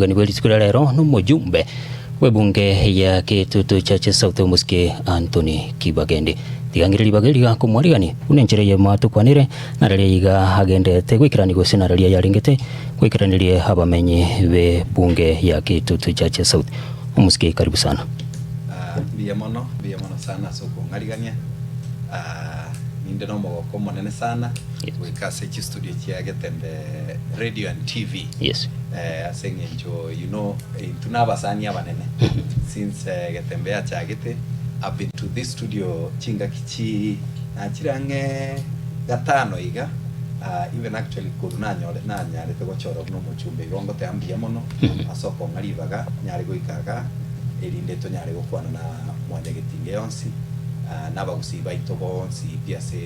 Gani bali siku leo no mjumbe wa bunge ya Kitutu Chache South Muske Anthony Kibagende tigangiriri bageri ga kumwarigani unenjere ye matukwanire nararia iga agendete gwikirani gose nararia yaringete gwikiranirie abamenyi be bunge ya Kitutu Chache South Muske. Karibu sana. Bia mono sana soko ngarigania ninde no mogoko monene sana wika sechi studio chia Getembe radio and TV. Yes. Asengenjo tunabasani abanene since Getembe achagete. I've been to this studio chinga kichi nachirange gatano iga even actually kuruna nyore na nyare tego choro no muchumbe gongo te ambia mono asoko ngaribaga nyare goikaga erinde to nyare gokwana na mwanya getinge yonsi nabagusi baito bonsi pia se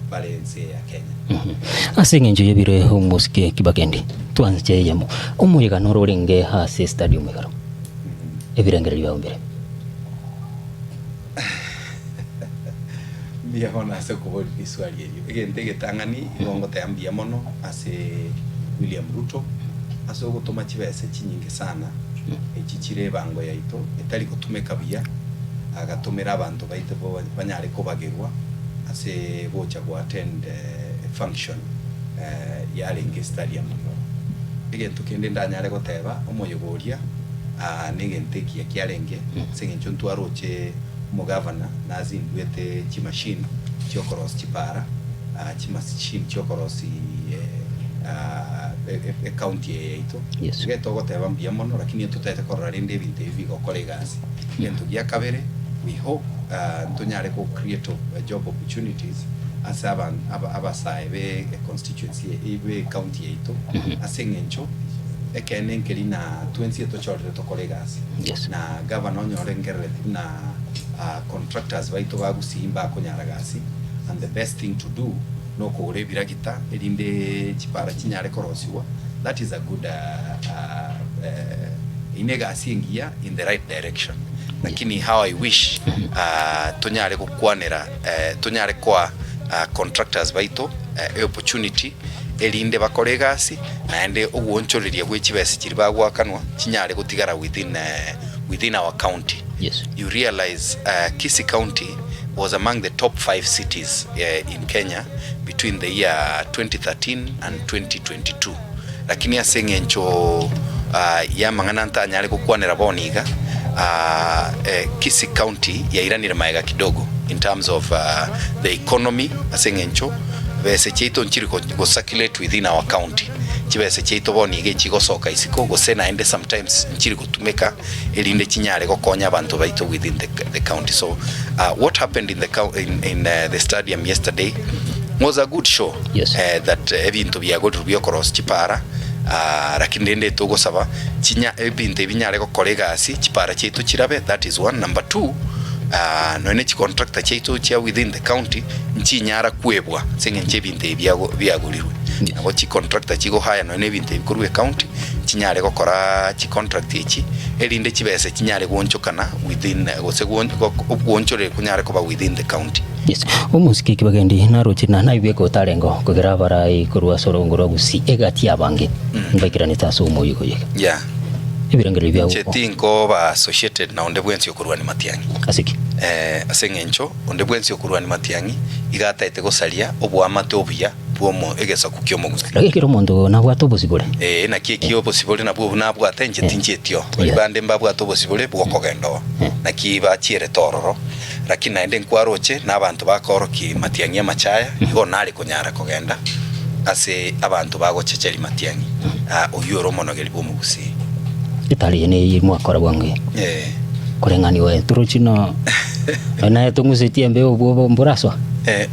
balance ya Kenya. Asengenjo yebire Muske Kibagende twanze yemo umuyiga no roringe hase stadium megaro ebirengere bya mbere bia hona se ko boli swali yeyo egente getangani igongo te ambia mono ase William Ruto aso gutuma chibese chinyinge sana echichire bango yaito etali kutumeka bia agatumira abantu baite bo banyare kubagerwa ase bocha go attend function ya Ringe Stadium egento kende ndanyare goteba omoyoboria negente kia Ringe sengencho ntwaroche mugavana nazindwete chimashini chokoros chipara chimashini chokoros county yeito geto goteba mbia mono lakini tutete korora rinde binte bigo kolegasi gento ya kabere. We hope tunyare ko create job opportunities as abasaibe constituency ebe county yeito asengencho ekenenkeli na 20 to chorre to kolegasi na governor nyore ngerre na contractors baito bagusimba konyaragasi, and the best thing to do no ko rebiragita erinde chipara chinyare korosiwa. That is a good inegasi ngia in the right direction. Lakini how I wish tunyare kukwanera tunyare kwa contractors baito opportunity erinde bakoregasi naende ugonchoreria gwechibese kiribagwa kanwa chinyare gutigara within our county. Yes. You realize Kisii County was among the top 5 cities in Kenya between the year 2013 and 2022. Lakini asengencho ya mangananta nyare kukwanera boniga Kisii County ya iranira maega kidogo in terms of the economy. Asengencho bese cheito nchiri go circulate within our county chibese cheito boniga chigosoka isiko gosena ende sometimes nchiri gutumeka elinde chinyare gokonya abantu baito within the county. So what happened in the stadium yesterday was a good show. Yes. That ebintu byagotu byokoros chipara lakini ndende togo saba chinya ebinte binyare gokoregasi chipara cheito chirabe. That is one. Number 2, no ene contractor cheito chia within the county nchinyara kuebwa sengenche binte byagulirwe nabo chi contractor chigo haya no ene binte bikurwe county chinyare gokora chi contract ichi elinde chibese chinyare gonchokana within gonchore kunyare koba within the county. Yes. Muske Kibagende narochina naibeko tarengo kugera barai kurwa sorongoro gusi egati abange mbakirani taso moyiko yeka. Yeah. Ebirangere byawo chetinko ba associated na onde bwensi okurwa ni Matiangi asiki asengencho onde bwensi okurwa ni Matiangi igata ete gosalia obwamate obya bwomo egesa kukyomo gusi lakini romondo na bwato bosibole na kiki obosibole na bwo na bwate nchetinjetio ibande mbabwato bosibole bwokogendo na kiba chiere tororo lakini naende nkwaroche na abantu bakoroki Matiangi amachaya igo nali kunyara kogenda ase abantu bagochecheri Matiangi oyuro monogeri bwomo gusi itali ene mwakora bwange korengani we turochino na etungusitie mbe obwo mburaswa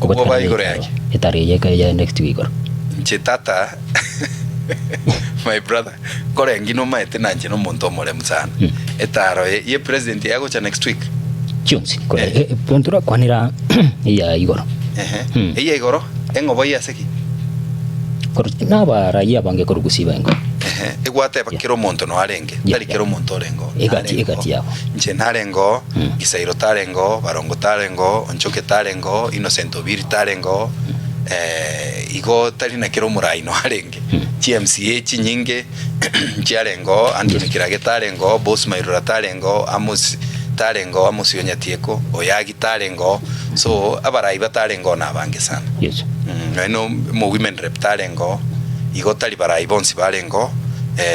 obwo bayigore yake itali yeke ya next week nchetata my brother korengi no maete nanje no muntu omore musana etaro ye president yago cha next week chunsi kore pontura kwanira ya igoro iya igoro engobo ya seki naba raia bange korugusiba engo egwate bakiro muntu no arenge tari kiro muntu orengo egati yabo nche narengo Gisairo tarengo Barongo tarengo Onchoke tarengo Innocent Obiri tarengo igo tari na kiro muraino arenge GMCA chinyinge chiarengo Anthony Kirage tarengo Boss Mairura tarengo Amos tarengo Amos Onyatieko Oyagi tarengo so abarai batarengo na bange sana yes no mo women rep tarengo igo tari barai bonsi barengo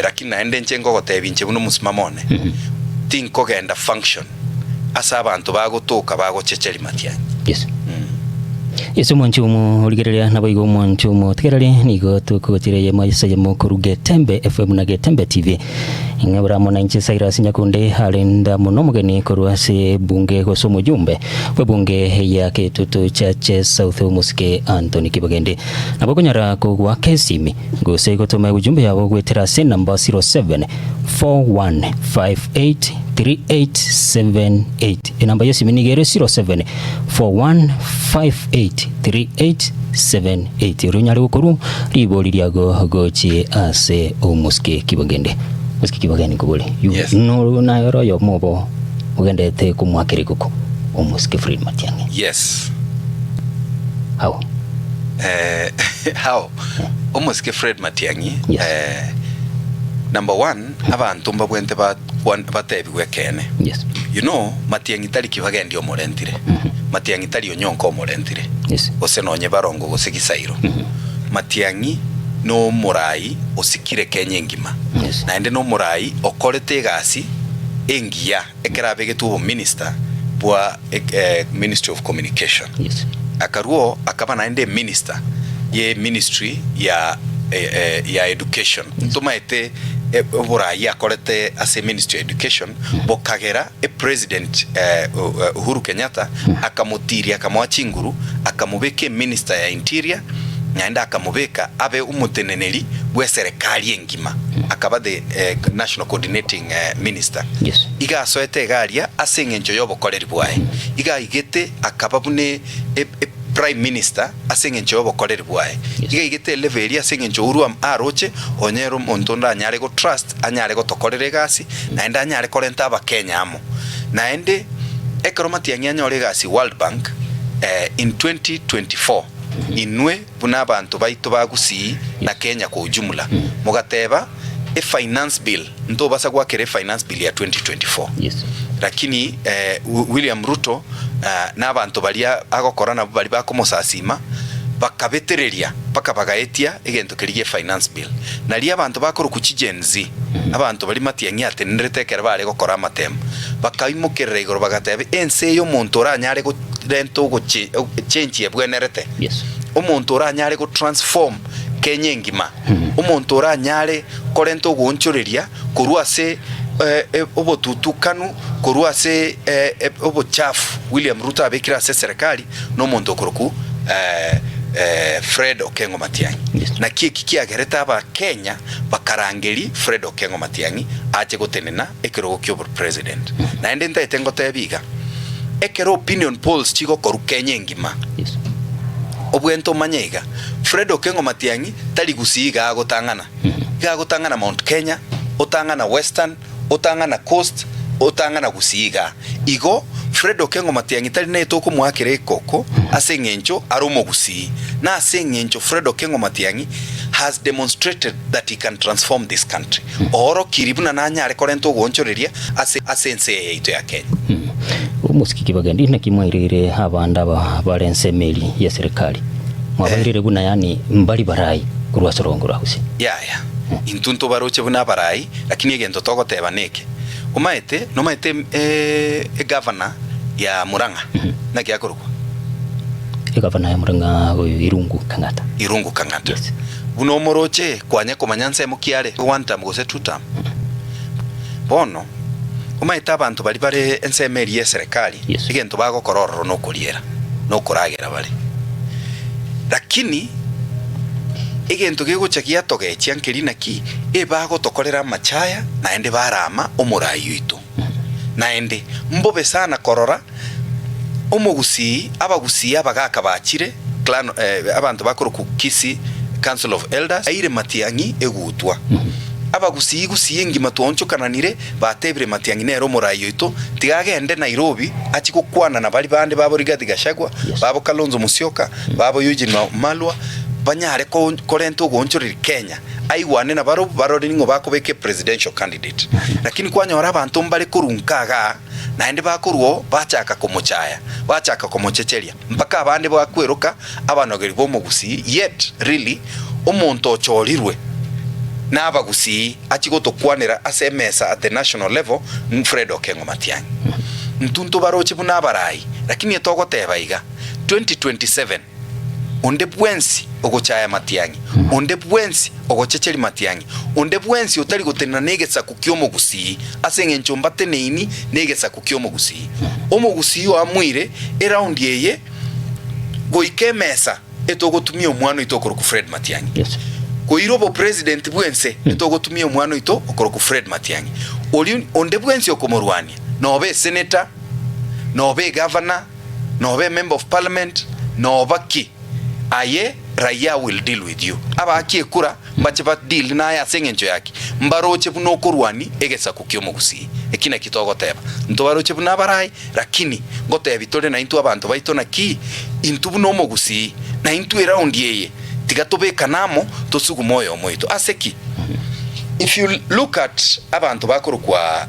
lakini naende nchengo gotebinche buno musimamone tinko genda function asa abantu bagotoka bagochecheri Matiang'i yes Yesu mwanchumu uligererea na boigo mwanchumu tegerari nigo tukugotire maisa ya mukuru Getembe FM na Getembe TV ingabura mwananchi Cyrus Nyakunde harenda muno mugeni korwase bunge gosomo jumbe we bunge ya Kitutu Chache South Muske Anthony Kibagende nabokonyara kugwa kesimi gose gotoma ujumbe yabo gwetera sen number 0741583878 inamba yesi minigere 0741583878 runyari gukuru ribori ryago gochi ase Muske Kibagende Muske Kibagende kubule yes. No na yoro yo mobo ugendete kumwakiri kuko Muske Fred Matiang'i yes how Muske Fred Matiang'i yes. Number 1 abantu mbabwente batebigwe kene yes you know Matiang'i tari Kibagende omorentire Matiang'i tari onyonko omorentire yes osenonye barongo gosigisairo Matiang'i no murai osikire Kenya ngima yes. Na ende no murai okorete gasi engia ekerabe getubo minister bwa Ministry of Communication yes akaruo akaba na ende minister ye ministry ya education tumaete burai akorete ase Ministry of Education bokagera president Uhuru Kenyatta akamutiria akamwachinguru akamubeke minister ya interior naenda akamubeka abe umuteneneri bwe serikali engima akaba the national coordinating minister yes iga soete garia asengencho yobokoreri bwae iga igete akaba bune prime minister asengencho yobokoreri bwae yes. Iga igete level ya asengencho uruam aroche onyero montonda anyare go trust anyare go tokorere gasi naenda anyare korenta aba Kenya amo naende Matiang'i anyore gasi World Bank in 2024 inwe buna abantu baitu bagusi na Kenya kwa ujumla mugateba finance bill ndo basa gwakere finance bill ya 2024 yes lakini William Ruto na abantu balia agokora na bali bakomosasima bakabetereria paka bagaetia egento kiriye finance bill na lia abantu bakoro kuchigenzi abantu bali Matiang'i atenerete kera bale gokora matem bakaimukirira igoro bagatebe ense yo muntu oranyare go rento go change ebwenerete yes omuntu oranyare go transform Kenya ngima omuntu oranyare korento gonchoreria kurwase obotutukanu kurwase obochafu William Ruto abekira se serikali no muntu okoroku Fred Okengo Matiang'i yes. Na kiki kiagereta aba Kenya bakarangeri Fred Okengo Matiang'i ache gotenena ekero kyo president na ende nta etengo tebiga ekero opinion polls chigo koru Kenya ngima yes obwento manyega Fred Okengo Matiang'i tali gusiga agotangana gagotangana Mount Kenya otangana Western otangana Coast otangana gusiga igo Fred Okengo Matiang'i tali neto ko mwakere koko asengencho aromo gusi na asengencho Fred Okengo Matiang'i has demonstrated that he can transform this country oro kiribuna nanyare korento gonchoreria asense yeito ya Kenya Muske Kibagende na kimwairire abanda barense meli ya serikali mwabairire buna yani mbali barai kurwa sorongora husi ya intunto baroche buna barai lakini egento togoteba neke umaete no maete governor ya Murang'a na kiakorwa governor ya Murang'a Irungu Kang'ata yes. Buno moroche kwanye komanyanse mukiare one time gose two time bono umaete abantu bali bare ensemeri ya serikali yes. Egento bagokorororo no kuriera no kuragera bali lakini egento gegocha giatogechi ankerina ki ebago tokorera machaya naende barama omurai yitu naende mbobe sana korora omugusi abagusi abagaka bachire clan abantu bakoro kukisi Council of Elders aire Matiang'i egutwa abagusi ngima twonchokananire batebire Matiang'i nero morayo ito tigagende Nairobi achikukwana na bali bande babo Rigathi Gachagua babo Kalonzo Musyoka babo Eugene Wamalwa banyare korento gonchoriri Kenya aiwane na barori ningo bakobeke presidential candidate lakini kwanyora abantu mbale kurunkaga naende bakorwo bachaka komochaya bachaka komochecheria mpaka abande bakweruka abanogeri bo mugusi yet really omonto ochorirwe n'abagusi achigotokwanira asemesa at the national level Fred Okengo Matiang'i ntuntu baroche buna barai lakini etogoteba iga 2027 onde bwensi ogochaya Matiang'i onde bwensi ogochecheri Matiang'i onde bwensi otari gotena negesa kukyomo gusi asenge nchombate neini negesa kukyomo gusi omugusi yo amwire around yeye goikemesa etogotumia omwana itokoro ku Fred Matiang'i Yes. Koirobo president bwense etogotumia omwana ito okoro ku Fred Matiang'i oli onde bwensi okomorwania nobe senator nobe governor nobe member of parliament nobaki aye raia will deal with you aba akiekura bache bat deal na ya sengenjo yake mbaroche buno korwani egesa kukyomo gusi ekina kitogoteba ntobaroche buna barai lakini goteba itore na intu abantu baitona ki intu buno mogusi na intu around yeye tigatobeka namo tosugu moyo moito aseki. If you look at abantu bakorukwa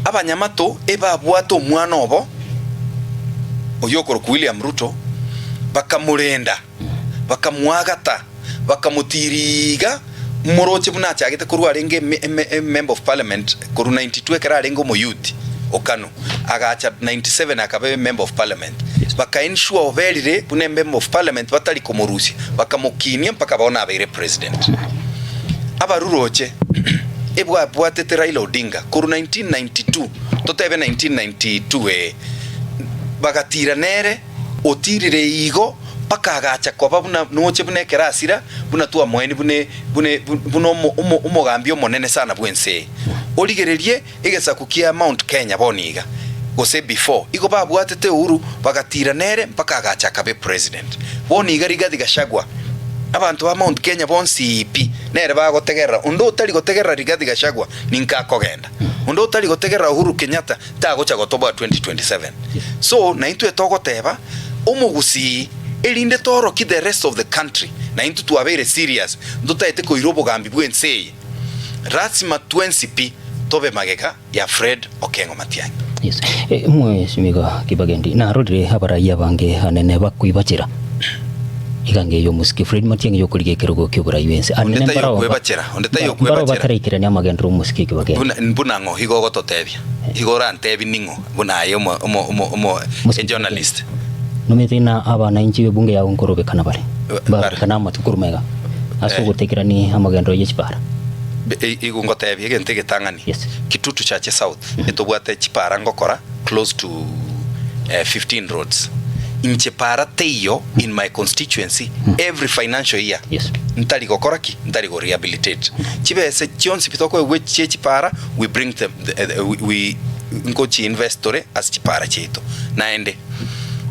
abanyamato eba bwato mwana obo oyokoro ku William Ruto bakamurenda bakamwagata bakamutiriga moroche buna cyagete kuru arenge member of parliament kuru 92 kara arengo mo youth okano agacha 97 akabe member of parliament baka ensure overire bune member of parliament batali komorusi bakamukinia mpaka baona abere president abaruroche ebwa bwatete Raila Odinga kuru 1992 totebe 1992 bagatira nere otirire igo paka agacha kwa babuna noche bune kerasira buna tuwa mweni buno umogambio monene sana bwense oligererie egesa kukia Mount Kenya boniga gose before igo babwatete Uhuru bagatira nere mpaka agacha kabe president boniga Rigathi Gachagua abantu ba Mount Kenya bonsi ipi nere bagotegerra undo utali gotegerra Rigathi Gachagua ninka kogenda undo utali gotegerra Uhuru Kenyatta tagocha gotoba 2027 so na intu etogoteba umugusi elinde toro ki the rest of the country na intu tuabere serious ndutaite ko irobo gambi bwense rasima 20p tobe mageka ya Fred Okengo Matiang'i. Yes. Mwe simiga kibagendi na rodre abaraia bange anene bakwibachira igange yo musiki Fred Matiang'i yo kurige kerugo kibura yuense anene baro kwebachira ondeta yo kwebachira batarekira ni amagendro musiki kibagende buna ngo higo gototebia higora antebi ningo buna yo mo journalist numetina abana inchi bunge ya ngorobe kana bare kana matukuru mega aso gutekira ni amagendro yechipara igungotebia gente getangani Kitutu Chache South etobwate chipara ngokora close to 15 roads inchepara teyo in my constituency every financial year ntali gokora ki ntali go rehabilitate chibese chionsi pitoko weche chipara we bring them we ngochi investore as chipara cheto naende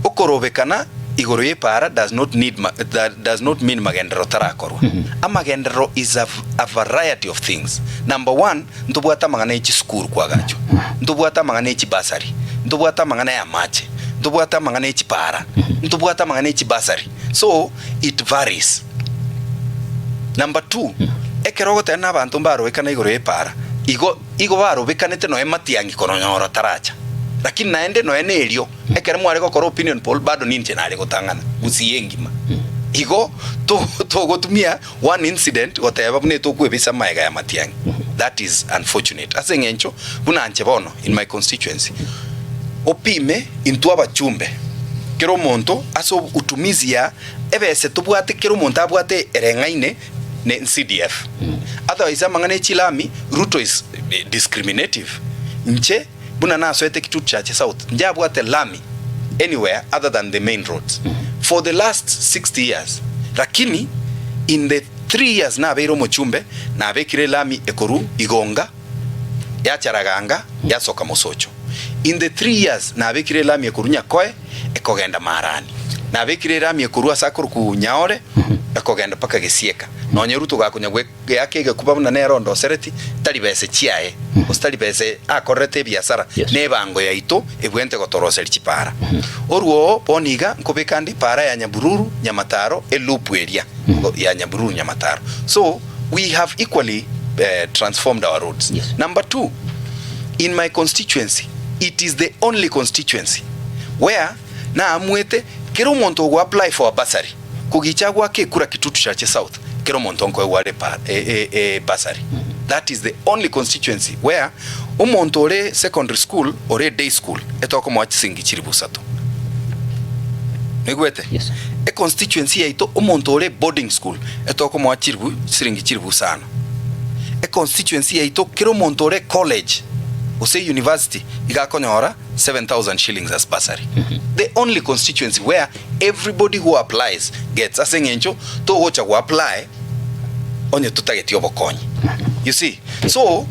okorobekana igoro yepara does not mean magendero tarakorwa amagendero is a variety of things. Number one, ndobwata mangana echi school kwa gacho ndobwata mangana echi basari ndobwata mangana ya mache ndobwata mangana echi para ndobwata mangana echi basari so it varies. Number two, ekerogo tena abantu mbaro ekana igoro yepara igo baro bekanete no Matiang'i kononyoro taracha lakini naende no ene elio ekere mware gokora opinion poll bado ninje nale gotangana usiyengima igo to gotumia one incident whatever bune to kwebisa maega ya Matiang'i. That is unfortunate asengencho buna anche bono in my constituency opime into abachumbe kero monto aso utumizi ya ebese tubwate kero monto abwate erengaine ne CDF otherwise amangane chilami Ruto is discriminative nche buna naso ete Kitutu Chache South njabwate lami anywhere other than the main roads for the last 60 years lakini in the 3 years na beiro mochumbe na bekire lami ekoru igonga ya charaganga ya soka mosocho in the 3 years na bekire lami ekoru nyakoe ekogenda marani na bekire lami ekoru asakuru ku nyaore akogenda paka gisieka no nyeruto gakunya gwe yake gekuba na nero ndo sereti tali bese chiae ostali bese akorete biasara ne bango yaito ebwente gotoroseri chipara oruo boniga nkobekandi para ya Nyabururu Nyamataro elupu area ya Nyabururu Nyamataro. So we have equally transformed our roads. Number 2, in my constituency, it is the only constituency where na amwete kero monto go apply for a bursary kugichagwa ke kura Kitutu Church South kero monto nko wale bursary. That is the only constituency where umonto ole secondary school or day school etoko mwachisingi chiribusato negwete. Yes. A constituency yaito umonto ole boarding school etoko mwachiribu siringi chiribusano. A constituency yaito kero monto ole college ose university igakonyora 7,000 shillings as bursary. The only constituency where everybody who applies gets asengencho to gocha go apply onye tutageti obokonyi. You see, so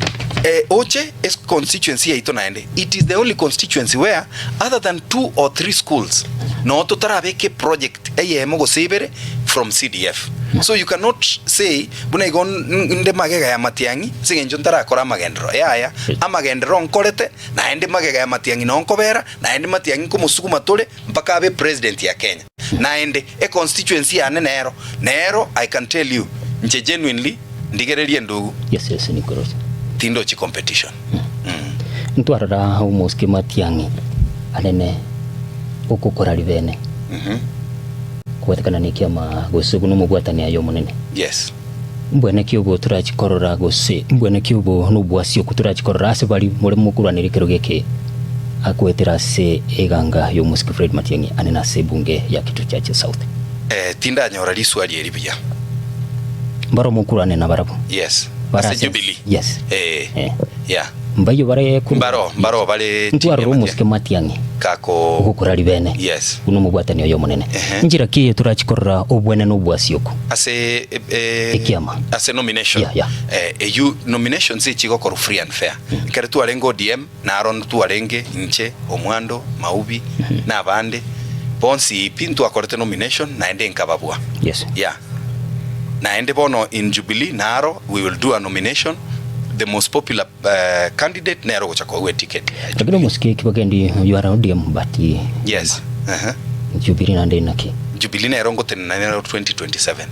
Oche is constituency yaito naende. It is the only constituency where other than 2 or 3 schools no totarabeke project eyemo go sebere from CDF. So you cannot say buna igon inde magega ya Matiangi singenjo ntara kora magendro ya amagendro nkorete na ende magega ya Matiangi no nkobera na ende Matiangi ko musukuma tole mpaka abe president ya Kenya na ende a constituency ya nero I can tell you nje genuinely ndigererie ndugu. Yes ni korose tindo chi competition. Ntwarara umuske Matiangi anene ukukora libene kuwetekana nikiama gosugu numugwatania yo munene. Yes. Mbwene kiugo turachikorora gose mbwene kiugo nubwasio kuturachikorora ase bali muri mukuranire kero geke akwetera se eganga yo musiki Fred Matiangi anena se bunge ya Kitutu Church South. Tinda nyora liswali eribya mbaro mukurane na barabo. Yes. Ase Jubilee. Yes. Yeah. Mbayo bare ku mbaro bale ntwaro musiki Matiangi kako ukukora libene. Yes. Uno mugwatania yo munene. Njira kiye turachikorora obwene nubwasioko ase ekiama ase nomination. You nomination si chigokoro free and fair. Kare tu alengo DM na aron tu alenge nche omwando maubi na abande bonsi pintu akorete nomination na ende nkababwa. Yes. Yeah. Na ende bono in Jubilee naro we will do a nomination. The most popular candidate nero gochako we ticket. Takino musiki kibagendi you are ODM but yes. Jubilee na ndena ki Jubilee nero ngote na nero 2027.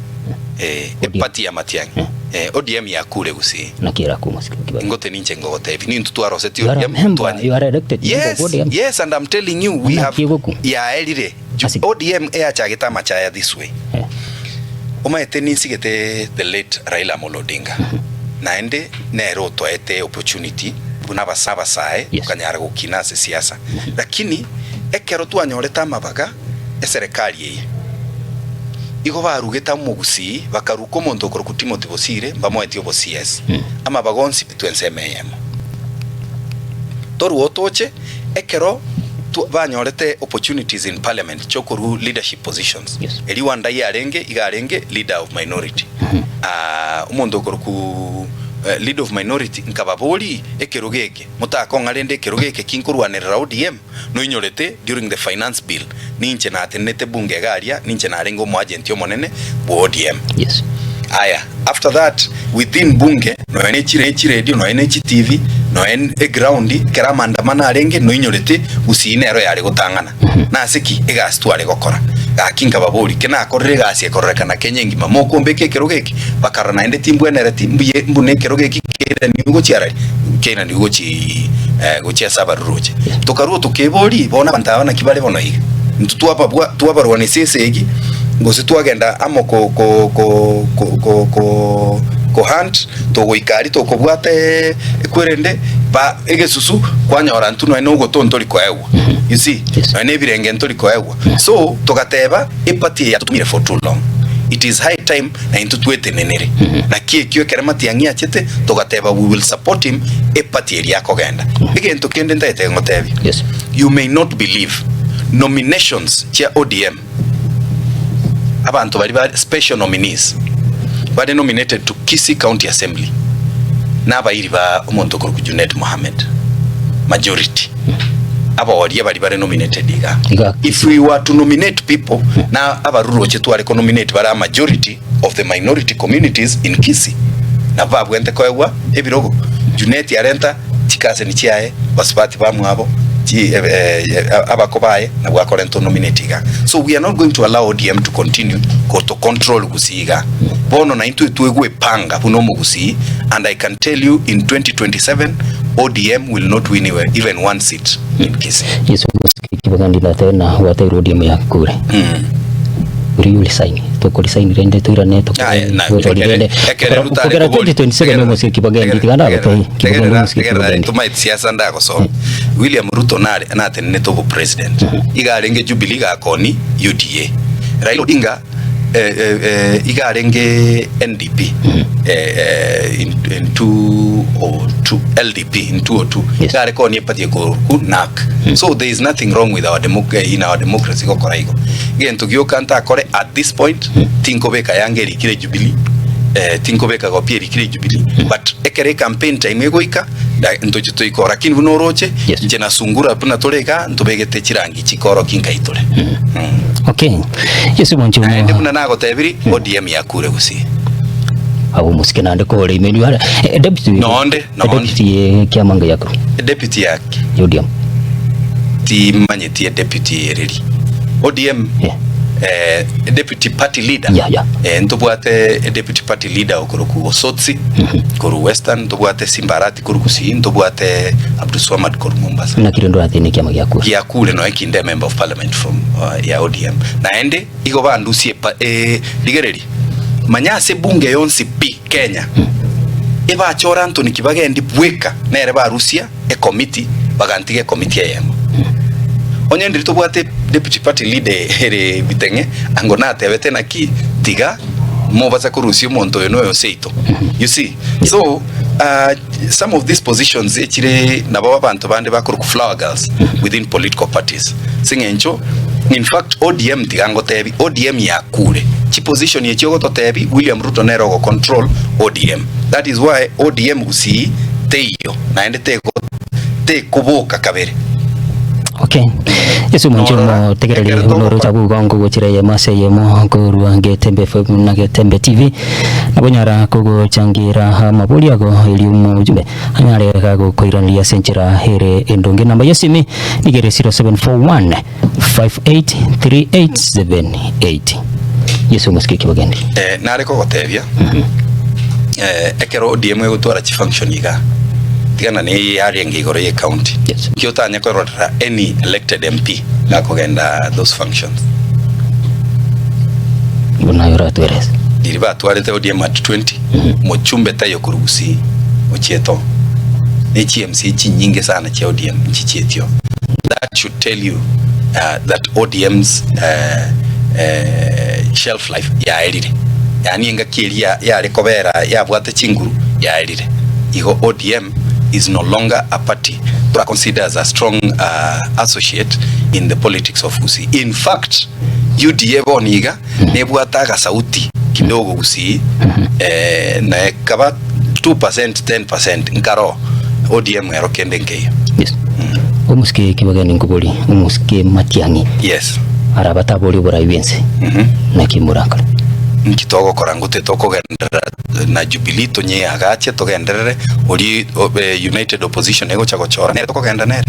Party ya Matiangi. ODM ya kule gusi nakira ku musiki kibagendi ngote ninche ngote hivi ni mtu aroseti ODM you are elected. Yes, and I'm telling you we have ya elire ODM chageta machaya this way. Umaete ninsigete the late Raila Amolo Odinga. Naende nero toete opportunity buna basaba sae kanyara gukina se siasa lakini ekero tu anyoreta mabaga eserikali ye igo barugeta mugusi bakaruko mondo koro Timothy Bosire mbamweti obosies ama bagonsi twensemeyemo toru otoche ekero tu banyorete opportunities in parliament chokoru leadership positions. Eli wanda yarenge igarenge leader of minority. Umondo koro leader of minority nkababoli ekerogeke mutako ngarende ekerogeke kinkurwanira ODM no inyorete during the finance bill ninche na atenete bunge garia ninche na arengo mo agent yo monene bo ODM. Yes. Aya after that within bunge no enechi radio no enechi TV no en ground kera mandamana arenge no inyorete usinero yari gutangana na siki egas tware gokora akinga babori kena akorre gasi ekorrekana Kenya ngima mokombeke kerogeki bakara na ende timbwenere timbuye mbune kerogeki kera ni ugo chiara kena ni ugo chi gochia sabaruroje tokaruo tukebori bona bantabana kibale bono higa ntutwapa rwane sesegi ngose twagenda amo ko hunt to goikari to kobwate ekwerende ba egesusu kwanyora ntuno ene ugo tontori ko ewa you see ene birenge ntori ko ewa so togateba epati ya tutumire for too long. It is high time na intutwete nenere na kio kera Matiangi achete togateba we will support him epati eri kogenda igento kende ndete ngotebi. Yes. You may not believe nominations cha ODM abantu bari special nominees were nominated to Kisii County Assembly na abayiri ba omuntu kuru Junet Mohammed majority abaoria bari bare nominated if we were to nominate people na abaruru che tware ko nominate bara majority of the minority communities in Kisii na babwente koegwa ebirogo Junet yarenta chikase ni chiae basipati bamwabo abakobaye na bwakorento nominatinga. So we are not going to allow ODM to continue to control Gusiga bono na into tuegwe panga buno mu Gusii, and I can tell you in 2027 ODM will not win even one seat in Kisii. Yesu kibagandi na tena wate ODM ya kure uri saini to ko saini rende to irane to ko rende kukera 2027 memo se kibagandi tiganda ko kibagandi to might siasa ndako so William Ruto nare na tenne to president igarenge Jubilee ga koni UDA Raila Odinga igarenge NDP in 202 LDP in 202 igare koni pati ko NAC. So there is nothing wrong with our democracy ko koraigo gento gyokanta kore at this point tinko beka yangeri kire Jubilee tinko beka go pieri kire Jubilee but ekere campaign time egoika ntoje toikora kin bunoroche njena sungura puna toreka ntobegete chirangi chikoro kinkaitore. Okay, yesu moncho ende buna nago tebiri ODM yakure Gusii abo musikena ande ko remenu ara deputy deputy kiamanga yakro deputy yake ODM ti manyeti deputy ereri ODM deputy party leader ntobwate deputy party leader okoroku Osotsi koru Western ntobwate Simbarati koru Gusii ntobwate Abdulswamad koru Mombasa na kirendo athini kiama yakure no ekinde member of parliament from ya ODM na ende igo bandusie digereri manyase bunge yonsi pi Kenya eba chora Anthony Kibagendi bweka nere ba Rusia committee bagantige committee yemo onye ndito bwate deputy party leader ere bitenge angona tebete na ki tiga mo baza kurusi monto yono seito you see. So some of these positions echire na baba bantu bande bakuru ku flower girls within political parties singencho in fact ODM tigango tebi ODM yakure chi position ye chiogo to tebi William Ruto nero go control ODM. That is why ODM Gusii teyo na ende te kuboka kabere. Okay, yesu moncho mo tegereli honoro chabu gongo gochire ye mase ye mo ko ruange tembe na Getembe TV na bonyara kogo changira ha mabuli ago eliumu jumbe anyare kago koiranlia senchira here endonge namba yesimi nigere 0741 583878 yesu muski Kibagendi nare ko gotebia ekero ODM gutwara chi function iga tigana ni yari ngigoro ye county kyotanya ko rotara any elected MP gakogenda those functions bona yora tweres diriba twarete ODM at 20 mochumbe tayo kurugusi ochieto HMC chi nyinge sana cha ODM chichietio. That should tell you that ODM's shelf life ya erire yani nga kiria ya rekobera ya bwate chinguru ya erire igo ODM is no longer a party to consider as a strong associate in the politics of Gusii. In fact, UDA boniga nebwataga sauti kidogo Gusii na kaba 2% 10% nkaro ODM yarokende nkeyo. Yes. Umuske Kibagendi ngubuli umuske Matiang'i. Yes. Arabata boli bora ibense. Na kimurakala. Nkitogo korangote toko gendera na Jubilee tonye agache to genderere ori United Opposition ego chago chora nere toko genda nere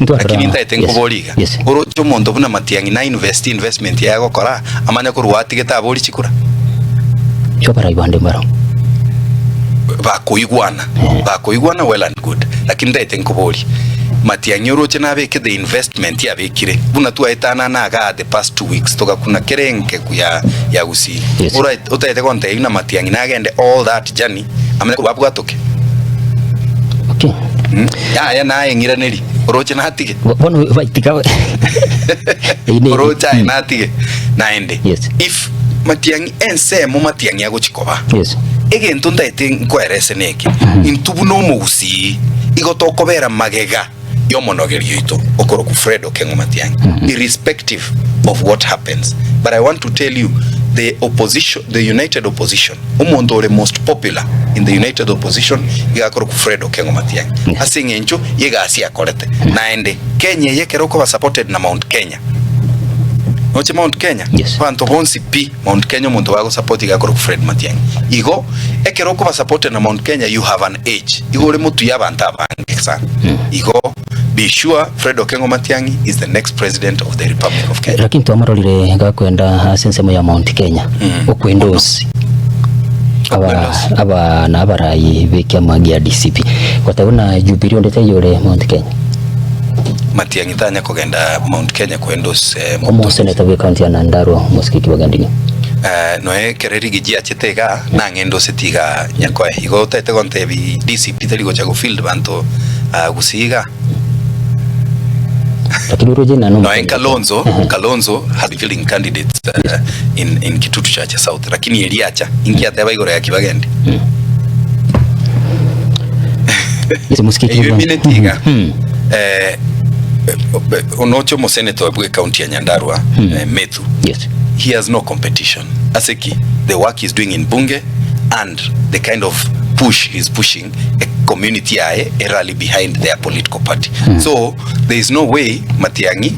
lakini ntaite nkuboliga orocho mondo buna Matiang'i na investment yago kora amanya kuruwati geta boli chikura chopara ibande maro bakoigwana well and good lakini ntaite nkuboli Matiang'i oroche nabeke the investment yabekire buna tuaitana naga the past 2 weeks toka kuna kerenge ya Gusii utaite konte ina Matiang'i nagende all that journey amene kubabwa toke. Okay ya na yengira neri oroche natige bono vaitika oroche natige naende if Matiang'i ense mo Matiang'i agochikoba egento ndaite nkwerese neki intubu no mu Gusii igotokobera magega yomonogerio ito okoro ku Fred Okengo Matiang'i irrespective of what happens. But I want to tell you the opposition, the united opposition, umuntu ore most popular in the united opposition igakora ku Fred Okengo Matiang'i asingencho yegasi akorete naende Kenya yekeroko ba supported na Mount Kenya Oche Mount Kenya bantu bonsi pi Mount Kenya umuntu wago support igakora ku Fred Matiang'i igo ekeroko ba supported na Mount Kenya you have an age igo ore mutu yabanta bange sana igo be sure Fred Okengo Matiang'i is the next president of the Republic of Kenya. Lakini tuamarolire gakwenda sensemo ya Mount Kenya okwendosi aba na abarayi bekia magia DCP kwatabona Jubilee ndete yore Mount Kenya Matiang'i tanya kugenda Mount Kenya kwendosi omo senator we county ya Nyandarua musikiki bagandingi noe kereri gijia chetega na ngendo setiga nyakoe igo tete gonte bi DCP teli gocha go field banto gusiga lakini roje na no Kalonzo had fielding candidates in Kitutu Chacha South lakini eliacha ingia teba igoro ya Kibagendi musikiki minetiga onocho mo senator bwe county ya Nyandarua Methu he has no competition aseki the work he's doing in bunge and the kind of push he's pushing a community a rally behind their political party so there is no way Matiang'i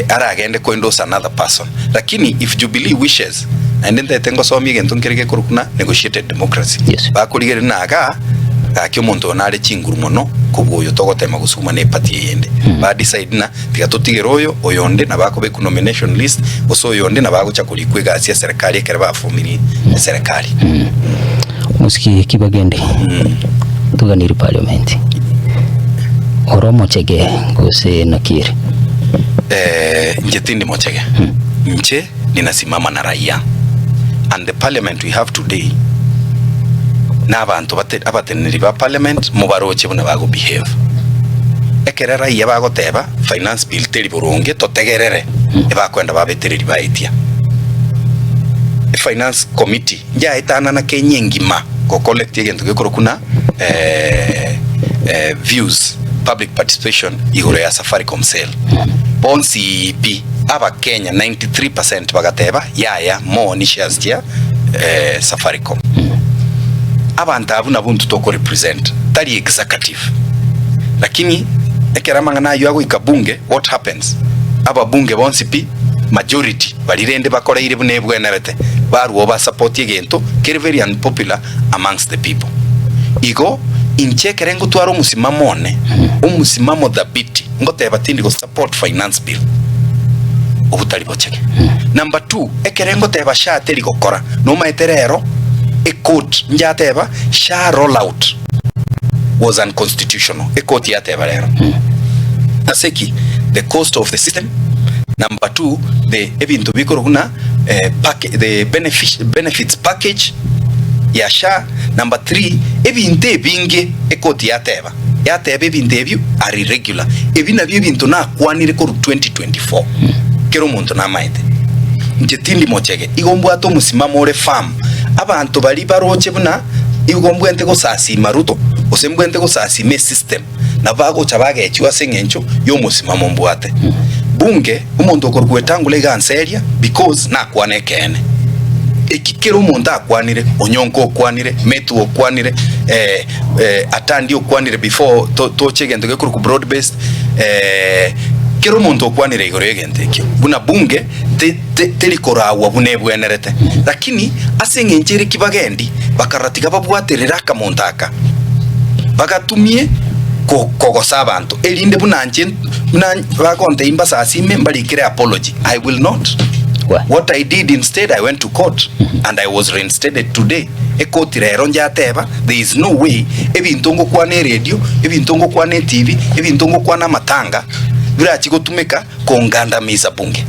ara agende endorse another person lakini if Jubilee wishes and then they tengo so mige ntunkereke kurukuna negotiated democracy bakurigere naga akyo muntu onare chinguru mono kubuyo togotema gusuma ne party yende ba decide na tigatutigero oyonde na bako be ku nomination list oso oyonde na bago chakuli kwegasi ya serikali ekere ba fumiri serikali musiki Kibagende tuganiri parliament Oromo Chege gose nakiri Njetindi Mochege nche ninasimama na raia and the parliament we have today na abantu abateneri ba parliament mubaroche buna bago behave ekere raia bago teba finance bill teri burunge totegerere ebakwenda babetereri baitia finance committee ya itana na Kenya ngima ko collect agent gekoro kuna views public participation igoro ya Safaricom sale bonsi p aba Kenya 93% bagateba ya mo ni shares ya Safaricom abantu abuna buntu toko represent tali executive lakini ekerama na yago ikabunge what happens aba bunge bonsi p majority balirende bakora ire bunebwe nabete baruo ba support yegento kere very unpopular amongst the people igo inchekere ngo twaro musimamone umusimamo dhabiti ngote batindi go support finance bill obutali bocheke number 2 ekere ngo teba sha teli gokora no maeterero a court njateba sha roll out was unconstitutional a court yateba lero aseki the cost of the system. Number 2, the ebintu bikoro kuna the benefits package ya SHA. Number 3, ebinte binge ekoti yateba ebinte ebyo are irregular ebina bintu na kwanire ko 2024 kero muntu na maite njetindi Mochege igombu ato musimamo ore farm abantu bali baroche buna igombu ente go sasi maruto osembu ente go sasi me system na bago chabage echiwa sengencho yo musimamo mbwate bunge umuntu okorkwetangule ganseria because na kwanekene ekikero umuntu akwanire onyonko okwanire Metu okwanire atandi okwanire before to chegende gekuru ku broad based kero umuntu okwanire igoro yegende ekyo buna bunge telikorawa bunebwenerete lakini asengenjere Kibagendi bakaratiga babwaterera kamontaka bagatumie kogosa abantu elinde bunanje bakonte imbasa asime mbalikire apology. I will not. What I did instead, I went to court and I was reinstated today. Ekoti rero njateba there is no way ebintongo kwa ne radio ebintongo kwa ne TV ebintongo kwa na matanga bira chigotumeka kongandamiza bunge.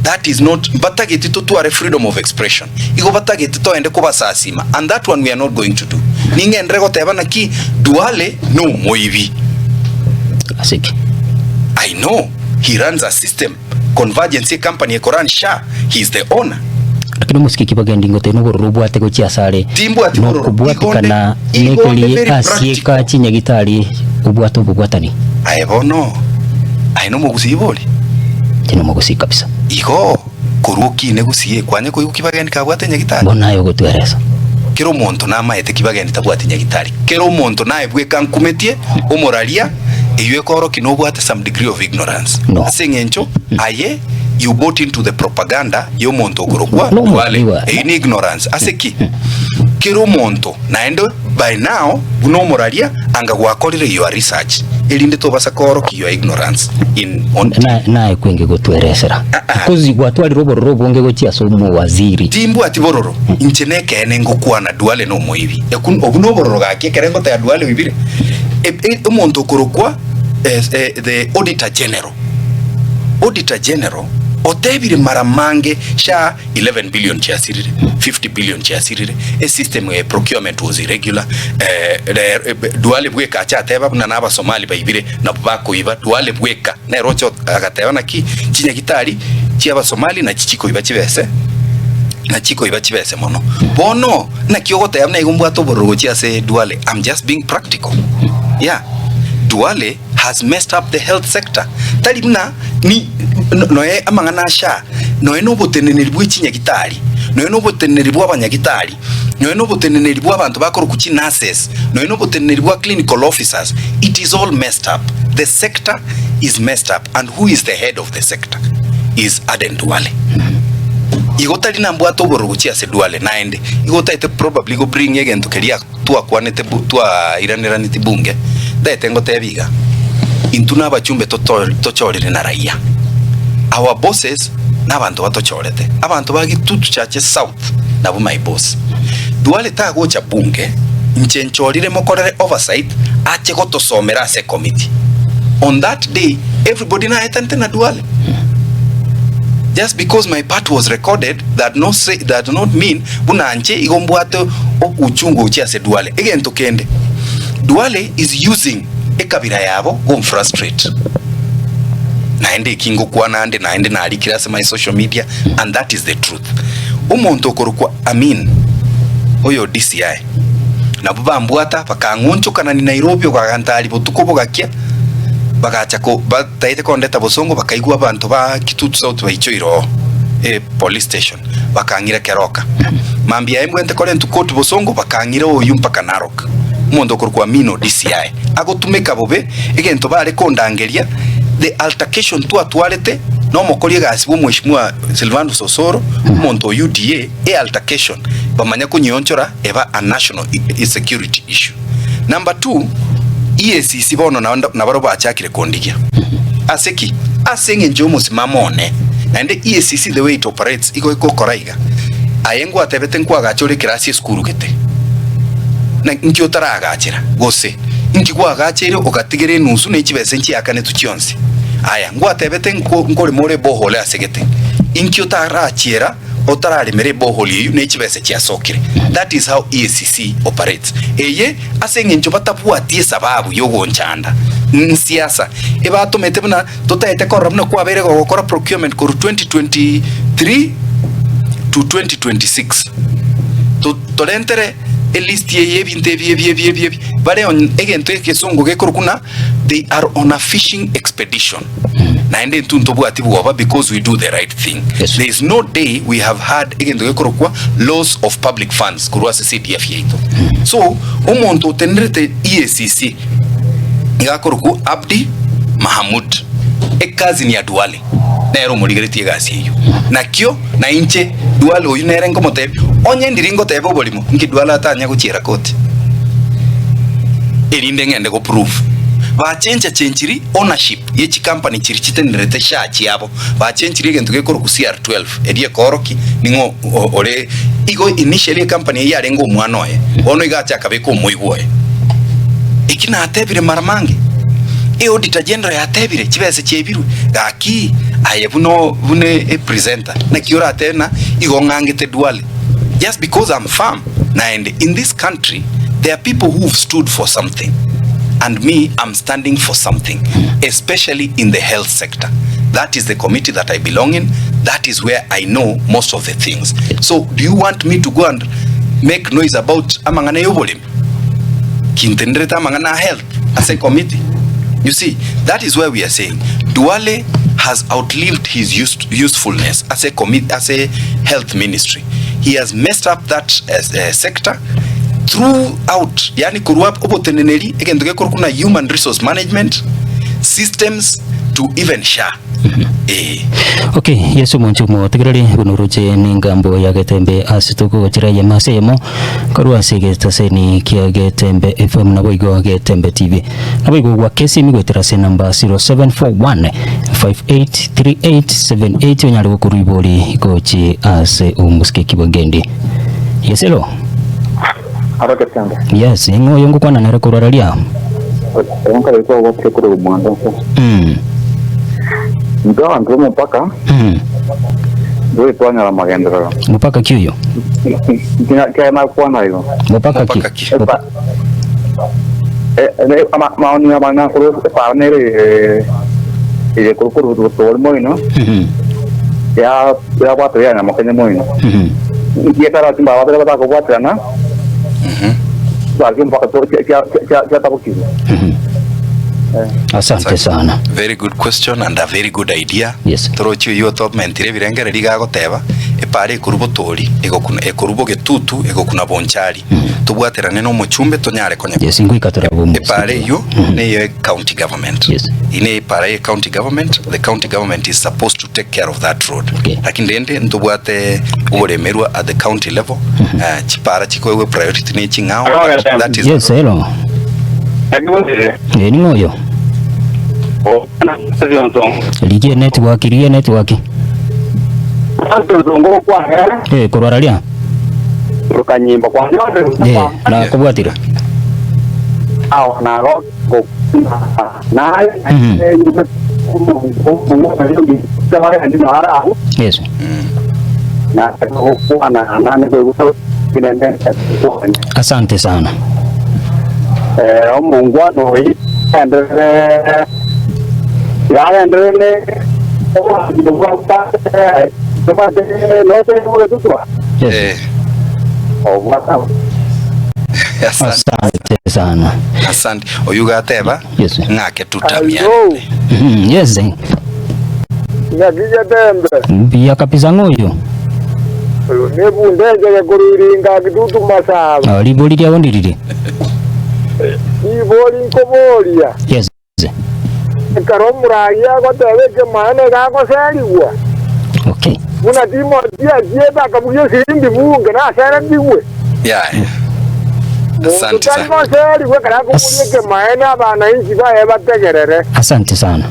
That is not batageti to a freedom of expression. Igo batageti to ende kubasa asima and that one we are not going to do. Ninge ndrego teba na ki duale no moivi asiki. I know he runs a system convergence company ekoran SHA, he is the owner. Lakini musiki Kibagendi ngote no rubu ate go chiasare timbu ati no kubwatukana nekeli asieka chinya gitari ubwato bugwatani I don't know mugusi iboli tino mugusi kabisa igo koruki negusie kwanye ko kibageni kabwate nyagitari bona yo gutweresa kero monto na maete kibageni tabwate nyagitari kero monto na ebwe kankumetie omoralia eywe koro kinobwate some degree of ignorance asengencho aye you bought into the propaganda yo monto gorokwa wale in ignorance aseki kero monto naendo by now buno moralia anga gwakorire your research elinde to basa koro ki your ignorance in on na kwenge gutweresera kozi gwatwali robororo bonge gochia so mu waziri timbu ati bororo incheneke ene ngokwana duale no moibi ekun obuno bororo gake kerengo ta duale wibire monto gorokwa the auditor general otebire maramange sha 11 billion chiasirire 50 billion chiasirire a system procurement was irregular duale bweka cha teba na naba Somali baibire na bako iba duale bweka na rocho agatebana ki chinya gitari chiaba Somali na chichiko iba chibese na chiko iba chibese mono bono na kiogote amna igumbu to borogo chiase duale. I'm just being practical. Yeah, Duale has messed up the health sector. Talibna ni noe amangana sha noe no boteneneri bwichinya gitari noe no boteneneri bwa abanyagitari noe no boteneneri bwa abantu bakora kuchi nurses noe no boteneneri bwa clinical officers. It is all messed up. The sector is messed up, and who is the head of the sector is Aden Duale. Igota lina mbwato boroguchi ase Duale naende igota ite probably go bring again to keria tua kwanete tua iranirani bunge daite ngote biga intuna abachumbe tochorire na raia. Our bosses n'abantu batochorete abantu bagitutu chache south nabo my boss Duale ta gocha bunge nchenchorire mokorere oversight ache gotosomera ase committee. On that day everybody na etante na Duale. Just because my part was recorded that not mean buna anche igombwato uchungu uchi ase Duale. Again tokende Duale is using ekabira yabo go frustrate naende kingo kwa naende na alikira my social media, and that is the truth. Umuntu okorukwa oyo DCI na buba mbwata bakangoncho kana ni Nairobi okagantali botuko gakia bagacha ko bataite kondeta bosongo bakaigwa abantu ba kitutu sauti baichoiro police station bakangira keroka mambia embwente korente court bosongo bakangira oyu mpaka Narok. Umuntu okorukwa DCI agotumeka bobe egento bare kondangeria the altercation atwarete no mokorie gasi mheshimiwa Silvanus Osoro umuntu UDA altercation bamanya kunyonchora eba a national security issue. Number 2, EACC bono na baro bachakire kondigia aseki asenge njomo simamone and the EACC the way it operates iko koraiga ayengo atebete nkwa gachore kirasi skuru kete na nkyo taragachira gose nkigwa gachere okatigere nusu ne kibese nki akane tukyonse aya ngwa atebete nkore more bohole asegete nkyo tarachira otarari mere bohole yu ne kibese kyasokire. That is how EACC operates. Eye asenge ncho batapuatie sababu yogonchanda nsiasa eba atomete buna totaete korabna kwa bere gokora procurement koru 2023 to 2026 tolentere elist ye binte bare on egento ekesongo gekorukuna they are on a fishing expedition na ende tuntobu atibu because we do the right thing. Yes. There is no day we have had egento gekorukwa loss of public funds kurwase CDF yeito. So omonto tenrete EACC ngakoruku Abdi Mahamud ekazi ni ya Duale nero muligereti gasi hiyo nakyo na inche Duale oyu nerengo motebi onye ndiringo tebo bolimo nki Duale atanya guchira kote erinde ngende go proof ba chenchiri ownership yechi company chiri chitenderete shachi yabo ba chenchiri gento gekoro ku CR12 edie koroki ningo ole igo initially company yarengo mwana oye ono igacha kabeko muigwoye ikina atebire maramange auditor general yatebire kibese chebiru gaki ayebuno bune presenter na kiora tena igongangete Duale just because I'm firm. And in this country there are people who've stood for something, and me, I'm standing for something, especially in the health sector. That is the committee that I belong in. That is where I know most of the things. So do you want me to go and make noise about amangana yobolim kintendreta amangana health as a committee? You see, that is where we are saying Duale has outlived his usefulness as a health ministry. He has messed up that sector throughout. Yani kuruwa oboteneneli again kuna human resource management systems to even SHA. Okay, yesu munchumo tigrali bunuruche ningambo ya getembe asituko chira ya masemo karua sige taseni kia getembe FM na boigo getembe TV na boigo wa kesi migwetera se namba 0741 583878 onyali kuriboli gochi ase umuske kibagendi. Yeselo Arake sanga. Yes, ingo yongo kwa nanere kuraralia. Onka leko wote kuri umwanda. Ndo andro mpaka. Ndio twanya la magendera. Mpaka kiyo. Kena kwa na hiyo. Mpaka kiyo. Maoni ya bana kuri pa nere ile kuri todo moino. Ya watu yana makenya moino. Ngietara timba watu bata ko watu na. Asante sana. Very good question and a very good idea. Yes. Torochu yo top mentire birengere riga goteba epare kurubo tori egokuna ekurubo getutu egokuna bonchari tubwaterane no muchumbe tonyare konya. Yes, ingwikatora bomu. Epare yo ne yo county government. Yes. Ine epare county government, the county government is supposed to take care of that road. Okay. Lakini ndende ntubwate uremerwa at the county level. Chipara chikowe priority ne chingao. That is. Yes, hello. Ni ngoyo. Ligie network. Kuraralia. Rukanyimba kwa nyote. Na kubwatira. Aw na ro ko na Yes. Na kwa na ndio Asante sana. Mungwano hii Asante sana. Asante. Oyuga teba? Yes. Ngake tutamia. Yes. Ngakija tembe. Bia kapisa ngoyo. Nebu ndege ya kururinga kidutu masaba. Liboli dia wondirire. Iboli nkobolia. Yes. Karomuragia gotebeke maana gako seriwa. Okay. Muna timo dia bakabuyo sindi bunge na sera ndiwe. Yeah. Asante sana. Kwa seriwa kana kumulike maana bana inchi ba bategerere. Asante sana.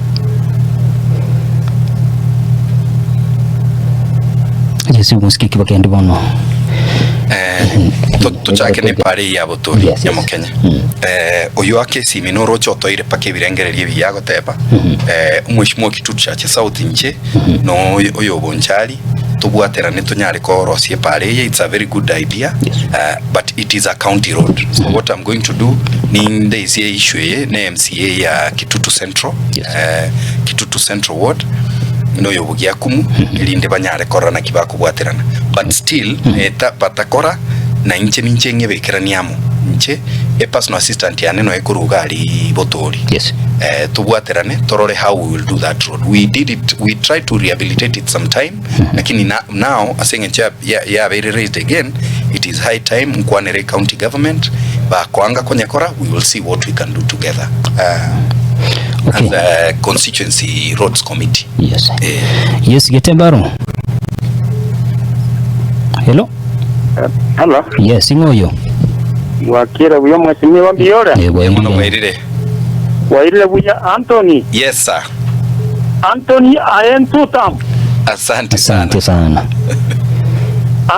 Yesu musikiki bakendi bono. Tuchake ne pare ya botori ya mukenya. Oyo ake siminoro choto ire pake birengererie biyago tepa. Umwishimo kitutu cha South nche no oyo bonchari tubwaterane tunyare ko rosie pare. It's a very good idea. But it is a county road. So what I'm going to do ni ndezi issue ne MCA ya Kitutu Central. Kitutu Central Ward. No yobugia kumu ilinde banyare korana kibako bwaterana but still batakora na inche ninche ngebekeraniamo nche personal assistant yane no ekuruga ali botori. Yes. Tubwaterane torore how we will do that road. We tried to rehabilitate it some time lakini now asenga ya very raised again. It is high time mkwanere county government ba kwanga konyakora. We will see what we can do together. Okay. As a constituency roads committee. Yes. Yes, Getembaro. Hello. Hello. Yes, ngoyo. Wakira buya mwesimi wa biora. Mwana wairire. Wairire buya Anthony. Yes sir. Anthony I am two term. Asante sana. Asante sana.